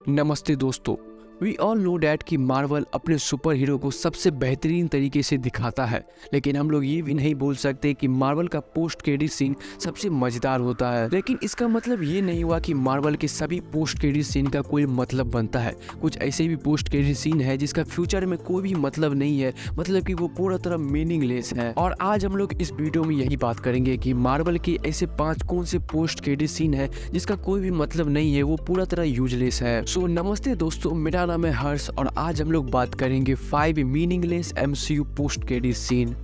नमस्ते दोस्तों। We all know that कि मार्वल अपने सुपर हीरो को सबसे बेहतरीन तरीके से दिखाता है, लेकिन हम लोग ये भी नहीं बोल सकते कि मार्वल का पोस्ट क्रेडिट सीन सबसे मजेदार होता है। लेकिन इसका मतलब ये नहीं हुआ कि मार्वल के सभी पोस्ट क्रेडिट सीन का कोई मतलब बनता है। कुछ ऐसे भी पोस्ट क्रेडिट सीन है जिसका फ्यूचर में कोई भी मतलब नहीं है, मतलब कि वो पूरा तरह मीनिंगलेस है। और आज हम लोग इस वीडियो में यही बात करेंगे कि मार्वल के ऐसे 5 कौन से पोस्ट क्रेडिट सीन है जिसका कोई भी मतलब नहीं है, वो पूरा तरह यूजलेस है। सो नमस्ते दोस्तों, मेरा नाम है हर्ष और आज हम लोग बात करेंगे 5 meaningless MCU post credit scene.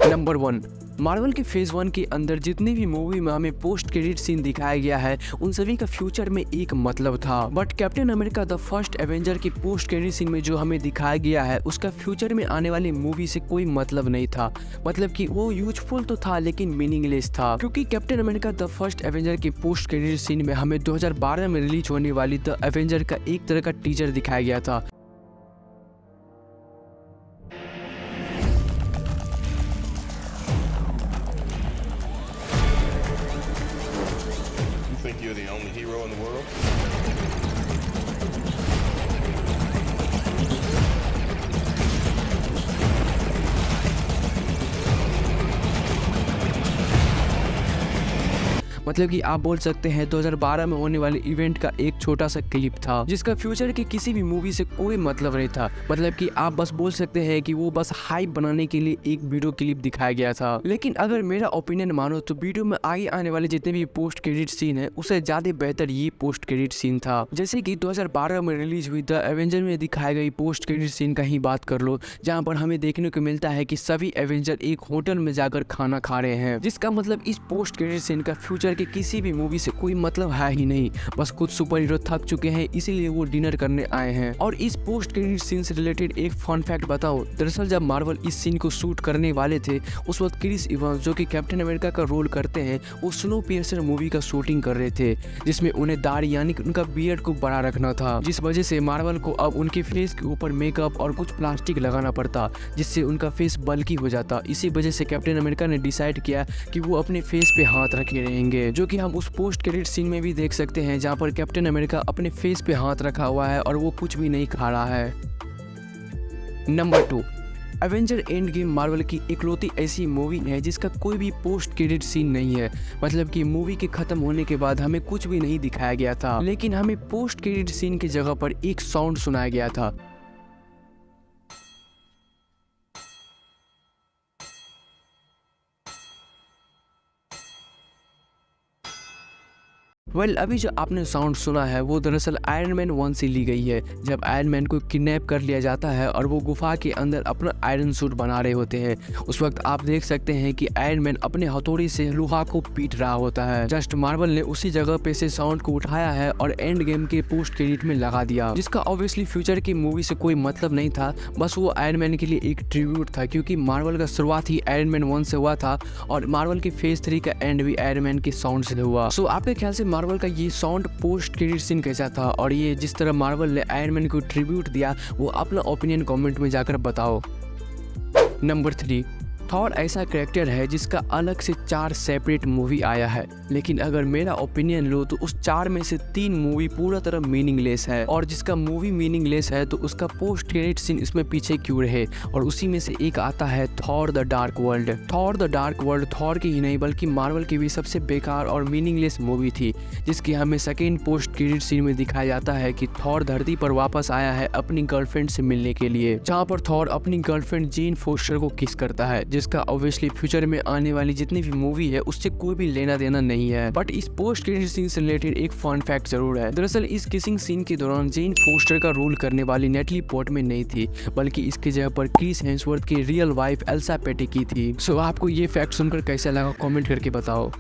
Number 1, Marvel के फेज 1 के अंदर जितनी भी मूवी में हमें पोस्ट क्रेडिट सीन दिखाया गया है उन सभी का फ्यूचर में एक मतलब था, but captain America the first Avenger की पोस्ट क्रेडिट सीन में जो हमें दिखाया गया है उसका फ्यूचर में आने वाली मूवी से कोई मतलब नहीं था। मतलब कि वो यूजफुल तो था लेकिन मीनिंगलेस था, क्योंकि captain America the first Avenger की पोस्ट क्रेडिट सीन में हमें 2012 में रिलीज होने वाली द एवेंजर का एक तरह का टीजर दिखाया गया था। Think you're the only hero in the world? मतलब कि आप बोल सकते हैं 2012 में होने वाले इवेंट का एक छोटा सा क्लिप था जिसका फ्यूचर के किसी भी मूवी से कोई मतलब नहीं था। मतलब कि आप बस बोल सकते हैं कि वो बस हाइप बनाने के लिए एक वीडियो क्लिप दिखाया गया था। लेकिन अगर मेरा ओपिनियन मानो तो वीडियो में आगे आने वाले जितने भी पोस्ट क्रेडिट सीन है उससे ज्यादा बेहतर ये पोस्ट क्रेडिट सीन था। जैसे कि 2012 में रिलीज हुई द एवेंजर में दिखाई गई पोस्ट क्रेडिट सीन का ही बात कर लो, जहाँ पर हमें देखने को मिलता है कि सभी एवेंजर एक होटल में जाकर खाना खा रहे हैं, जिसका मतलब इस पोस्ट क्रेडिट सीन का फ्यूचर कि किसी भी मूवी से कोई मतलब है ही नहीं। बस कुछ सुपर हीरो थक चुके हैं इसीलिए वो डिनर करने आए हैं। और इस पोस्ट क्रेडिट सीन से रिलेटेड एक फन फैक्ट बताओ, दरअसल जब मार्वल इस सीन को शूट करने वाले थे उस वक्त क्रिस इवांस जो कि कैप्टन अमेरिका का रोल करते हैं वो स्नो पियर्सर मूवी का शूटिंग कर रहे थे, जिसमें उन्हें दाढ़ी यानी कि उनका बियर्ड को बड़ा रखना था, जिस वजह से मार्वल को अब उनके फेस के ऊपर मेकअप और कुछ प्लास्टिक लगाना पड़ता जिससे उनका फेस बल्की हो जाता। इसी वजह से कैप्टन अमेरिका ने डिसाइड किया कि वो अपने फेस पे हाथ रखे रहेंगे, जो कि हम उस पोस्ट क्रेडिट सीन में भी देख सकते हैं जहां पर कैप्टन अमेरिका अपने फेस पे हाथ रखा हुआ है और वो कुछ भी नहीं खा रहा है। Number 2, Avenger end game Marvel की इकलौती ऐसी मूवी है जिसका कोई भी पोस्ट क्रेडिट सीन नहीं है। मतलब कि मूवी के खत्म होने के बाद हमें कुछ भी नहीं दिखाया गया था, लेकिन हमें पोस्ट क्रेडिट सीन की जगह पर एक साउंड सुनाया गया था। अभी जो आपने साउंड सुना है वो दरअसल आयरन मैन 1 से ली गई है, जब आयरन मैन को किडनैप कर लिया जाता है और वो गुफा के अंदर अपना आयरन सूट बना रहे होते हैं। उस वक्त आप देख सकते हैं कि आयरन मैन अपने हथौड़ी से लोहा को पीट रहा होता है। जस्ट मार्वल ने उसी जगह पे से साउंड को उठाया है और एंड गेम के पोस्ट क्रेडिट में लगा दिया, जिसका ऑब्वियसली फ्यूचर की मूवी से कोई मतलब नहीं था, बस वो आयरन मैन के लिए एक ट्रिब्यूट था, क्योंकि मार्वल का शुरुआत ही आयरन मैन 1 से हुआ था और मार्वल की फेज 3 का एंड भी आयरन मैन के साउंड से हुआ। सो आपके ख्याल से मार्वल का ये साउंड पोस्ट क्रेडिट सीन कैसा था, और ये जिस तरह मार्वल ने आयरन मैन को ट्रिब्यूट दिया वो अपना ओपिनियन कमेंट में जाकर बताओ। नंबर 3, थॉर ऐसा कैरेक्टर है जिसका अलग से 4 सेपरेट मूवी आया है, लेकिन अगर मेरा ओपिनियन लो तो उस 4 में से 3 मूवी पूरा तरह मीनिंगलेस है, और जिसका मूवी मीनिंगलेस है तो उसका पोस्ट क्रेडिट सीन इसमें पीछे क्यों रहे। और उसी में से एक आता है Thor the dark world. Thor the dark world Thor की ही नहीं बल्कि मार्वल की भी सबसे बेकार और मीनिंगलेस मूवी थी, जिसकी हमें सेकेंड पोस्ट क्रेडिट सीन में दिखाया जाता है कि थॉर धरती पर वापस आया है अपनी गर्लफ्रेंड से मिलने के लिए, जहाँ पर थॉर अपनी गर्लफ्रेंड जेन फोस्टर को किस करता है, जिसका ऑब्वियसली फ्यूचर में आने वाली जितनी भी मूवी है उससे कोई भी लेना देना नहीं है। बट इस पोस्ट क्रेडिट सीन से रिलेटेड एक फन फैक्ट जरूर है। दरअसल इस किसिंग सीन के दौरान जेन फोस्टर का रोल करने वाली नेटली पोर्टमैन नहीं थी, बल्कि इसकी जगह पर क्रिस हेम्सवर्थ की रियल वाइफ एल्सा पेटी की थी। सो आपको ये फैक्ट सुनकर कैसा लगा कमेंट करके बताओ।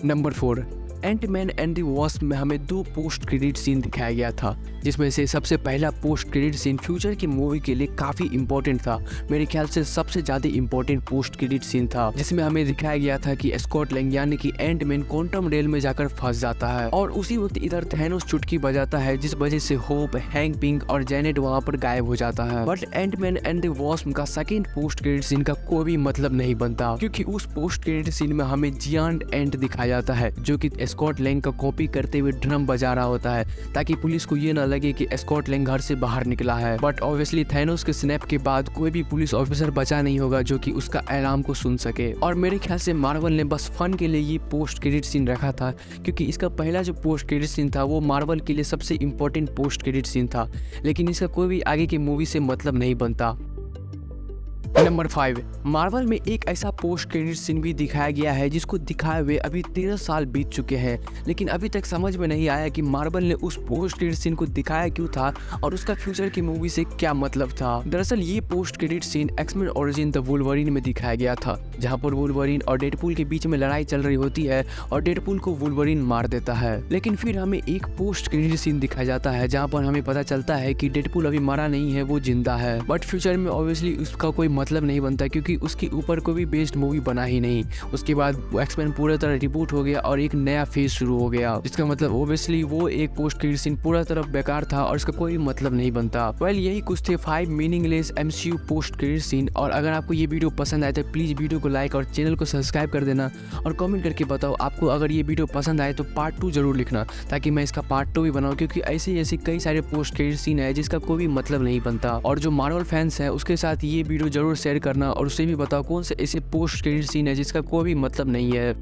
Number 4, Ant Man and the Wasp में हमें 2 पोस्ट क्रेडिट सीन दिखाया गया था, जिसमें से सबसे पहला पोस्ट क्रेडिट सीन फ्यूचर की मूवी के लिए काफी इंपॉर्टेंट था। मेरे ख्याल से सबसे ज्यादा इंपॉर्टेंट पोस्ट क्रेडिट सीन था, जिसमें हमें दिखाया गया था कि स्कॉट लैंग यानी कि एंटमैन क्वांटम रेल में जाकर फंस जाता है और उसी वक्त इधर थैनोस चुटकी बजाता है, जिस वजह से होप, हैंक पिंक और जेनेट वहां पर गायब हो जाता है। But Ant Man and the Wasp का सेकेंड पोस्ट क्रेडिट सीन का कोई भी मतलब नहीं बनता, क्योंकि उस पोस्ट क्रेडिट सीन में हमें जियांट एंट दिखाया जाता है जो कि स्कॉट लैंग का कॉपी करते हुए ड्रम बजा रहा होता है ताकि पुलिस को ये ना लगे कि स्कॉट लैंग घर से बाहर निकला है। बट ऑब्वियसली थैनोस के स्नैप के बाद कोई भी पुलिस ऑफिसर बचा नहीं होगा जो कि उसका अलार्म को सुन सके। और मेरे ख्याल से मार्वल ने बस फन के लिए ये पोस्ट क्रेडिट सीन रखा था, क्योंकि इसका पहला जो पोस्ट क्रेडिट सीन था वो मार्वल के लिए सबसे इंपॉर्टेंट पोस्ट क्रेडिट सीन था, लेकिन इसका कोई भी आगे की मूवी से मतलब नहीं बनता। नंबर 5, मार्वल में एक ऐसा पोस्ट क्रेडिट सीन भी दिखाया गया है जिसको दिखाए हुए अभी 13 साल बीत चुके हैं, लेकिन अभी तक समझ में नहीं आया कि मार्वल ने उस पोस्ट क्रेडिट सीन को दिखाया क्यों था और उसका फ्यूचर की मूवी से क्या मतलब था। दरअसल ये post credit scene X Men Origin the Wolverine में दिखाया गया था, जहाँ पर वुल्वरीन और डेडपूल के बीच में लड़ाई चल रही होती है और डेडपूल को वुल्वरीन मार देता है। लेकिन फिर हमें एक पोस्ट क्रेडिट सीन दिखाया जाता है जहाँ पर हमें पता चलता है कि डेडपूल अभी मरा नहीं है, वो जिंदा है। बट फ्यूचर में ऑब्वियसली उसका कोई मतलब नहीं बनता, क्योंकि उसके ऊपर कोई भी बेस्ड मूवी बना ही नहीं। उसके बाद एक्स-मेन पूरी तरह रिबूट हो गया और एक नया फेज शुरू हो गया, जिसका मतलब ऑब्वियसली वो एक पोस्ट क्रेडिट सीन पूरा तरफ बेकार था और इसका कोई मतलब नहीं बनता। वेल यही कुछ थे 5 meaningless MCU post credit scene. और अगर आपको ये वीडियो पसंद आए तो प्लीज वीडियो को लाइक और चैनल को सब्सक्राइब कर देना और कमेंट करके बताओ आपको अगर ये वीडियो पसंद आए तो पार्ट 2 जरूर लिखना, ताकि मैं इसका पार्ट 2 भी बनाऊं, क्योंकि ऐसे ऐसे कई सारे पोस्ट क्रेडिट सीन है जिसका कोई भी मतलब नहीं बनता। और जो मार्वल फैंस है उसके साथ ये वीडियो जरूर शेयर करना और उससे भी बताओ कौन से ऐसे पोस्ट क्रेडिट सीन है जिसका कोई भी मतलब नहीं है।